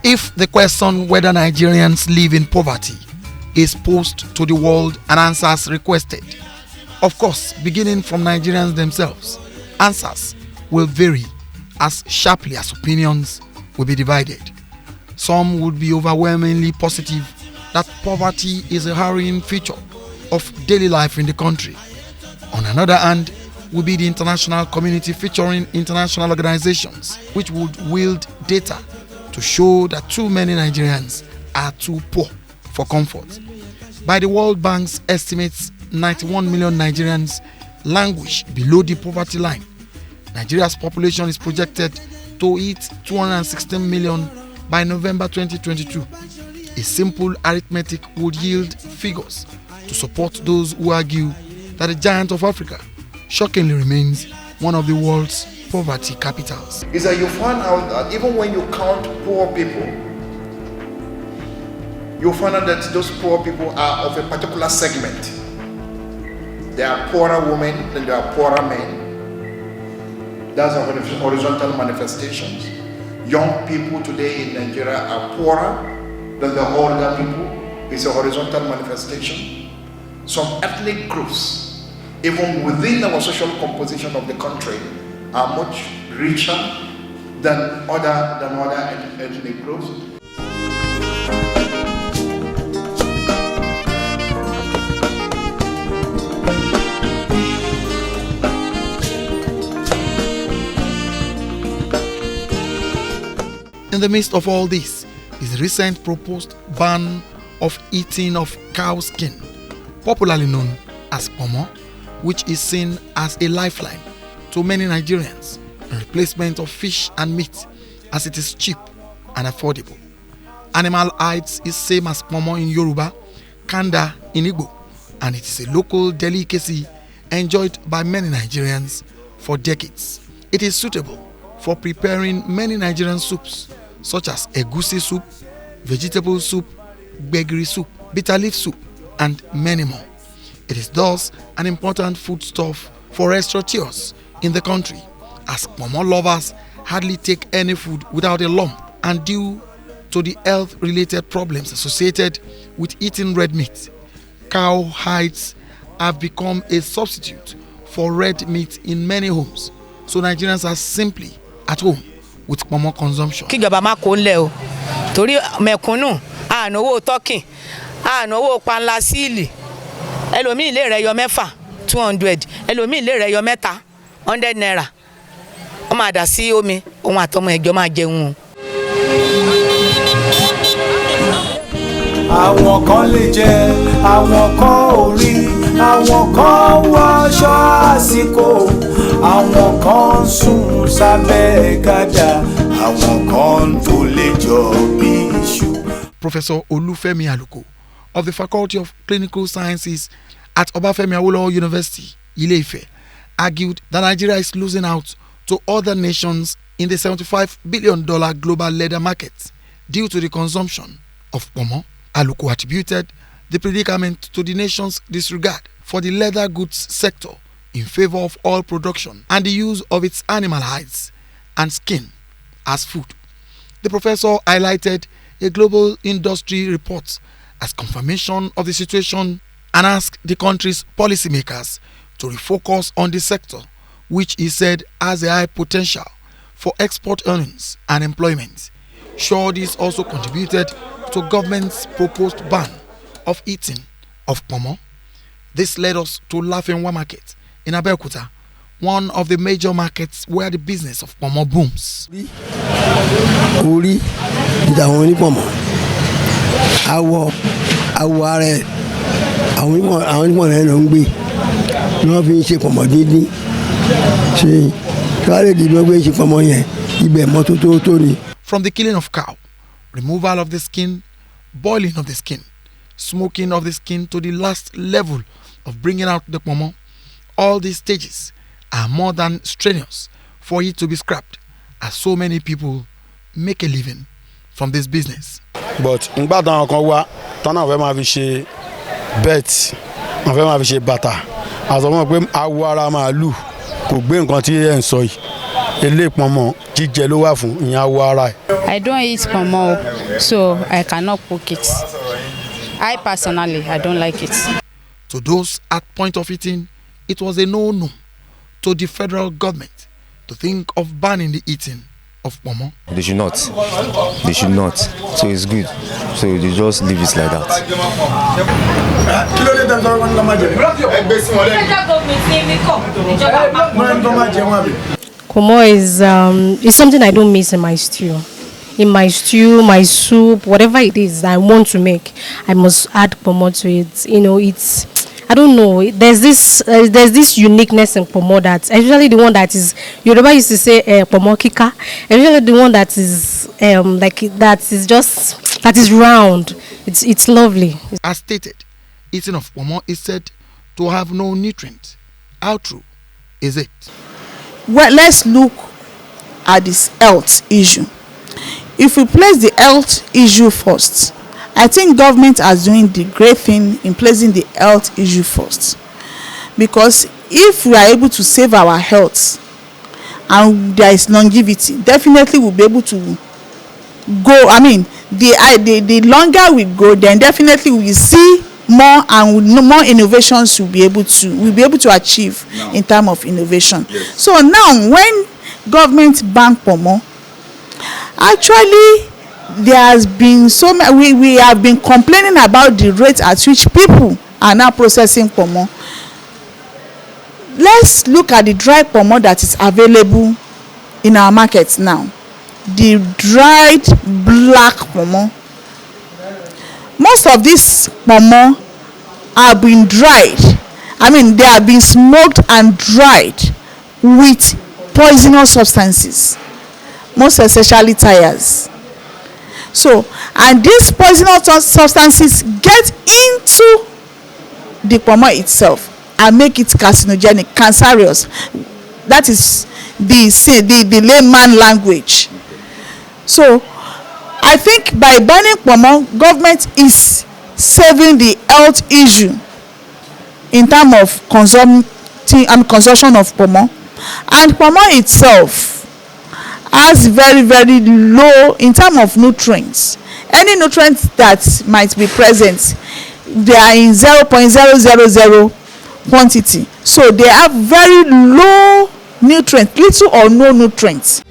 If the question whether Nigerians live in poverty is posed to the world and answers requested, of course, beginning from Nigerians themselves, answers will vary as sharply as opinions will be divided. Some would be overwhelmingly positive that poverty is a harrowing feature of daily life in the country. On another hand, will be the international community featuring international organizations which would wield data to show that too many Nigerians are too poor for comfort. By the World Bank's estimates, 91 million Nigerians languish below the poverty line. Nigeria's population is projected to hit 216 million by November 2022. A simple arithmetic would yield figures to support those who argue that the giant of Africa shockingly remains one of the world's poverty capitals. Is that you find out that even when you count poor people, you find out that those poor people are of a particular segment. There are poorer women and there are poorer men. That's a horizontal manifestations. Young people today in Nigeria are poorer than the older people. It's a horizontal manifestation. Some ethnic groups, even within our social composition of the country, are much richer than other ethnic groups. In the midst of all this is the recent proposed ban of eating of cow skin, popularly known as Ponmo, which is seen as a lifeline to many Nigerians in replacement of fish and meat, as it is cheap and affordable. Animal hides is same as Ponmo in Yoruba, Kanda in Igbo, and it is a local delicacy enjoyed by many Nigerians for decades. It is suitable for preparing many Nigerian soups such as egusi soup, vegetable soup, gbegiri soup, bitter leaf soup, and many more. It is thus an important foodstuff for restaurateurs in the country, as Ponmo lovers hardly take any food without a lump, and due to the health-related problems associated with eating red meat, cow hides have become a substitute for red meat in many homes, so Nigerians are simply at home with Ponmo consumption. Kíjọba má kó ńlẹ̀ o, torí mẹ̀kúnnù ànáwó tọ́kì, ànáwó panla síìlì, ẹlòmíì lè rẹ̀ yọ mẹ́fà 200, ẹlòmíì lè rẹ̀ yọ mẹ́ta 100 naira. Wọ́n máa dà sí omi, òun àtọmọ ẹ̀jọ́ máa jẹun o. Àwọn kan lè jẹ, àwọn kan ò rí, àwọn kan wọṣọ àsìkò, àwọn kan sùn sábẹ́ gàdá, àwọn kan tó lè jọ bí iṣu. Professor Olufemi Aluko of the Faculty of Clinical Sciences at Obafemi Awolowo University, Ile-Ife, argued that Nigeria is losing out to other nations in the $75 billion global leather market due to the consumption of Ponmo. Aluko attributed the predicament to the nation's disregard for the leather goods sector in favor of oil production and the use of its animal hides and skin as food. The professor highlighted a global industry report as confirmation of the situation and asked the country's policymakers to refocus on the sector, which he said has a high potential for export earnings and employment. Sure, this also contributed to government's proposed ban of eating of Ponmo. This led us to Lafenwa Market in Abeokuta, one of the major markets where the business of Ponmo booms. Orí ìdàwọn onípọ̀mọ́, awọ ara ẹ̀, àwọn onípọ̀mọ́ rẹ̀ ló ń gbé, ni wọ́n fi ń ṣe pọ̀mọ́ dídín. Ṣé káàlè dídín gbé ṣe pọ̀mọ́ yẹn, ibẹ̀ mọ́tótó tó ni. From the killing of cow, removal of the skin, boiling of the skin, smoking of the skin to the last level of bringing out the Ponmo, all these stages are more than strenuous for it to be scrapped, as so many people make a living from this business. But nígbà táwọn kan wá tọ́nà fẹ́ máa fi ṣe bet, wọ́n fẹ́ máa fi ṣe bàtà, àsọmọ́ pé awọ ara màálù kò gbé nǹkan tí ẹ̀ ń sọ yìí, ilé ìpọ́nmọ́ jíjẹ ló wà fún ìyẹn awọ ara ẹ̀. I don't eat Ponmo, so I cannot cook it. I personally, I don't like it. To those at point of eating, it was a no-no to the federal government to think of banning the eating of Ponmo. They should not. They should not. So it's good. So they just leave it like that. Ponmo is something I don't miss in my stew. In my stew, my soup, whatever it is I want to make, I must add Ponmo to it. You know, it's, I don't know. There's this uniqueness in Ponmo that, especially the one that is, Yoruba used to say Ponmo kika, especially the one that is that is round. It's lovely. As stated, eating of Ponmo is said to have no nutrient. How true is it? Well, let's look at this health issue. If we place the health issue first, I think government is doing the great thing in placing the health issue first. Because if we are able to save our health and there is longevity, definitely we'll be able to go. I mean, the longer we go, then definitely we will see more, and more innovations we'll be able to achieve in terms of innovation. Yes. So now when government ban Ponmo, actually there has been so many, we have been complaining about the rate at which people are now processing Ponmo. Let's look at the dry Ponmo that is available in our markets now. The dried black Ponmo. Most of these Ponmo are being dried. I mean, they are being smoked and dried with poisonous substances, most especially tires. So, and these poisonous substances get into the Ponmo itself and make it carcinogenic, cancerous. That is the layman language. So, I think by banning Ponmo, government is saving the health issue in terms of consumption of Ponmo. And Ponmo itself has very, very low in terms of nutrients. Any nutrients that might be present, they are in 0.000 quantity. So they have very low nutrients, little or no nutrients.